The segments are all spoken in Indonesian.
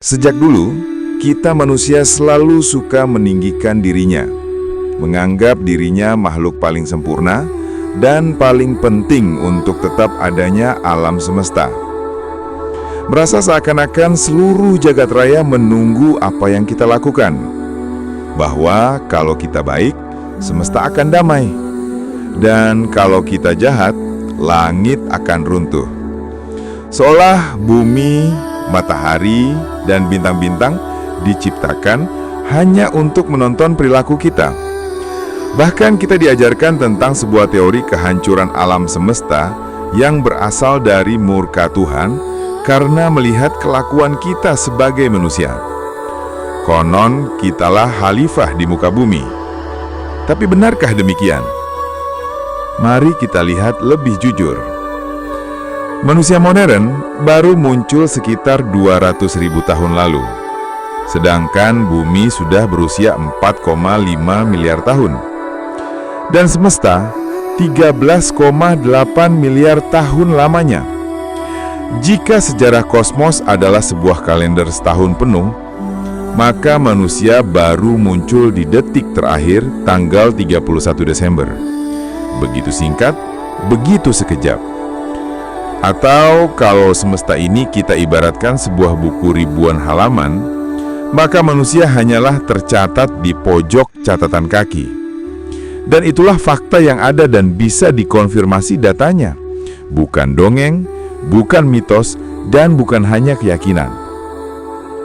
Sejak dulu, kita manusia selalu suka meninggikan dirinya, menganggap dirinya makhluk paling sempurna dan paling penting untuk tetap adanya alam semesta. Merasa seakan-akan seluruh jagat raya menunggu apa yang kita lakukan, bahwa kalau kita baik, semesta akan damai, dan kalau kita jahat, langit akan runtuh. Seolah bumi, matahari, dan bintang-bintang diciptakan hanya untuk menonton perilaku kita. Bahkan kita diajarkan tentang sebuah teori kehancuran alam semesta yang berasal dari murka Tuhan karena melihat kelakuan kita sebagai manusia. Konon kitalah khalifah di muka bumi. Tapi benarkah demikian? Mari kita lihat lebih jujur. Manusia modern baru muncul sekitar 200.000 tahun lalu. Sedangkan bumi sudah berusia 4,5 miliar tahun. Dan semesta 13,8 miliar tahun lamanya. Jika sejarah kosmos adalah sebuah kalender setahun penuh, maka manusia baru muncul di detik terakhir tanggal 31 Desember. Begitu singkat, begitu sekejap. Atau kalau semesta ini kita ibaratkan sebuah buku ribuan halaman, maka manusia hanyalah tercatat di pojok catatan kaki. Dan itulah fakta yang ada dan bisa dikonfirmasi datanya. Bukan dongeng, bukan mitos, dan bukan hanya keyakinan.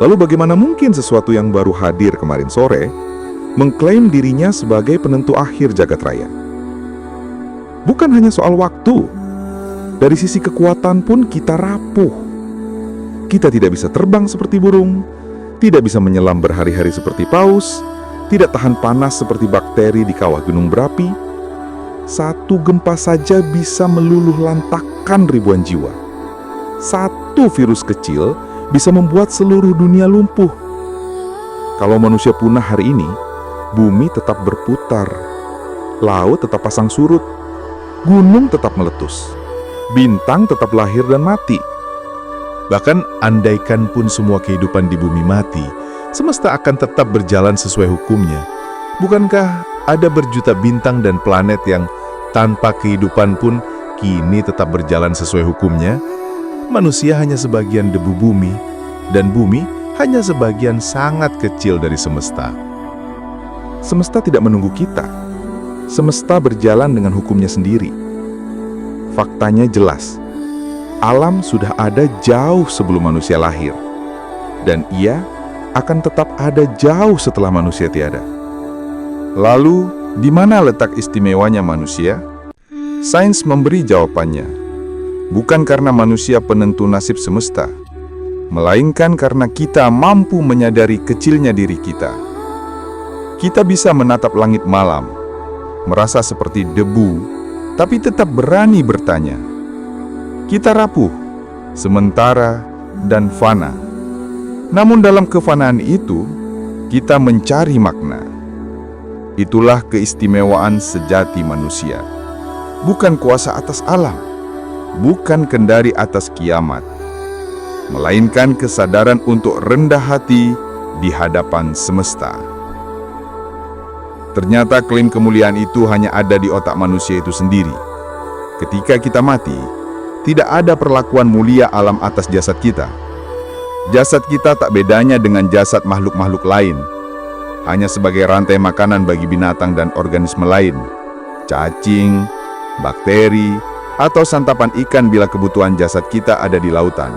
Lalu bagaimana mungkin sesuatu yang baru hadir kemarin sore mengklaim dirinya sebagai penentu akhir jagat raya? Bukan hanya soal waktu. Dari sisi kekuatan pun kita rapuh. Kita tidak bisa terbang seperti burung, tidak bisa menyelam berhari-hari seperti paus, tidak tahan panas seperti bakteri di kawah gunung berapi. Satu gempa saja bisa meluluh lantakkan ribuan jiwa. Satu virus kecil bisa membuat seluruh dunia lumpuh. Kalau manusia punah hari ini, bumi tetap berputar, laut tetap pasang surut, gunung tetap meletus, bintang tetap lahir dan mati. Bahkan andaikan pun semua kehidupan di bumi mati, semesta akan tetap berjalan sesuai hukumnya. Bukankah ada berjuta bintang dan planet yang tanpa kehidupan pun kini tetap berjalan sesuai hukumnya? Manusia hanya sebagian debu bumi, dan bumi hanya sebagian sangat kecil dari semesta. Semesta tidak menunggu kita. Semesta berjalan dengan hukumnya sendiri. Faktanya jelas. Alam sudah ada jauh sebelum manusia lahir. Dan ia akan tetap ada jauh setelah manusia tiada. Lalu, di mana letak istimewanya manusia? Sains memberi jawabannya. Bukan karena manusia penentu nasib semesta, melainkan karena kita mampu menyadari kecilnya diri kita. Kita bisa menatap langit malam, merasa seperti debu, tapi tetap berani bertanya. Kita rapuh, sementara, dan fana. Namun dalam kefanaan itu, kita mencari makna. Itulah keistimewaan sejati manusia. Bukan kuasa atas alam, bukan kendari atas kiamat, melainkan kesadaran untuk rendah hati di hadapan semesta. Ternyata klaim kemuliaan itu hanya ada di otak manusia itu sendiri. Ketika kita mati, tidak ada perlakuan mulia alam atas jasad kita. Jasad kita tak bedanya dengan jasad makhluk-makhluk lain, hanya sebagai rantai makanan bagi binatang dan organisme lain, cacing, bakteri, atau santapan ikan bila kebutuhan jasad kita ada di lautan.